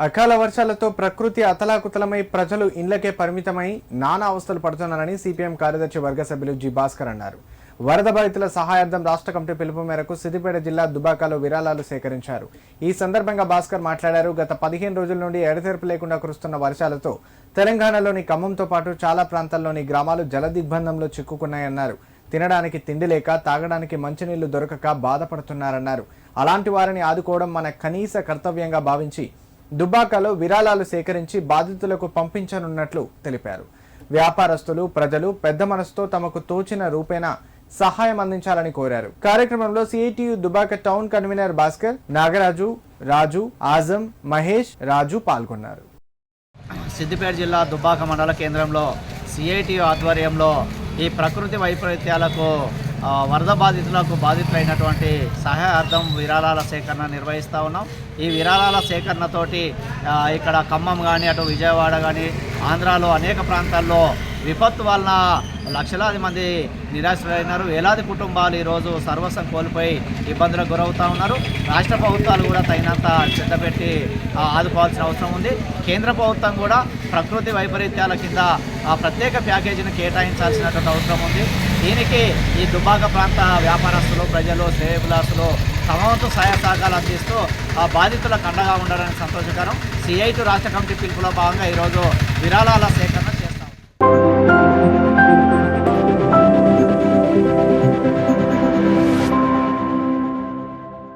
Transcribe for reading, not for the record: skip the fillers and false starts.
అకాల వర్షాలతో ప్రకృతి అతలాకుతలమై ప్రజలు ఇండ్లకే పరిమితమై నానా అవస్థలు పడుతున్నారని సిపిఎం కార్యదర్శి వర్గ సభ్యులు జి భాస్కర్ అన్నారు. వరద బాధితుల సహాయార్థం రాష్ట్ర కమిటీ పిలుపు మేరకు సిద్దిపేట జిల్లా దుబ్బాకలో విరాళాలు సేకరించారు. ఈ సందర్భంగా భాస్కర్ మాట్లాడారు. గత 15 రోజుల నుండి ఎడతెరపు లేకుండా కురుస్తున్న వర్షాలతో తెలంగాణలోని ఖమ్మంతో పాటు చాలా ప్రాంతాల్లోని గ్రామాలు జలదిగ్బంధంలో చిక్కుకున్నాయన్నారు. తినడానికి తిండి లేక, తాగడానికి మంచినీళ్లు దొరకక బాధపడుతున్నారన్నారు. అలాంటి వారిని ఆదుకోవడం మన కనీస కర్తవ్యంగా భావించి దుబ్బాకలో విరాళాలు సేకరించి బాధితులకు పంపించనున్నట్లు తెలిపారు. వ్యాపారస్తులు, ప్రజలు పెద్ద మనసుతో తమకు తోచిన రూపేణా సహాయం అందించాలని కోరారు. కార్యక్రమంలో సిఐటియు దుబ్బాక టౌన్ కన్వీనర్ భాస్కర్, నాగరాజు, రాజు, ఆజం, మహేష్, రాజు పాల్గొన్నారు. సిద్దిపేట జిల్లా దుబ్బాక మండల కేంద్రంలో సిఐటియు ఆధ్వర్యంలో ఈ ప్రకృతి వైపరీత్యాలకు వరద బాధితులైనటువంటి సహాయార్థం విరాళాల సేకరణ నిర్వహిస్తూ ఉన్నాం. ఈ విరాళాల సేకరణతోటి ఇక్కడ ఖమ్మం కానీ, అటు విజయవాడ కానీ, ఆంధ్రాలో అనేక ప్రాంతాల్లో విపత్తు వలన లక్షలాది మంది నిరాశ్రయులైనారు. వేలాది కుటుంబాలు ఈరోజు సర్వస్వం కోల్పోయి ఇబ్బందులకు గురవుతూ ఉన్నారు. రాష్ట్ర ప్రభుత్వాలు కూడా తగినంత శ్రద్ధ పెట్టి ఆదుకోవాల్సిన అవసరం ఉంది. కేంద్ర ప్రభుత్వం కూడా ప్రకృతి వైపరీత్యాల కింద ప్రత్యేక ప్యాకేజీని కేటాయించాల్సినటువంటి అవసరం ఉంది. దీనికి ఈ దుబ్బాక ప్రాంత వ్యాపారస్తులు, ప్రజలు, శ్రేయోభిలాషులు తమ వంతు సహాయ సహకారాలు అందిస్తూ బాధితులకు అండగా ఉండడానికి సంతోషకరం. సిఐటి రాష్ట్ర కమిటీ పిలుపులో భాగంగా ఈరోజు విరాళాల సేకరణ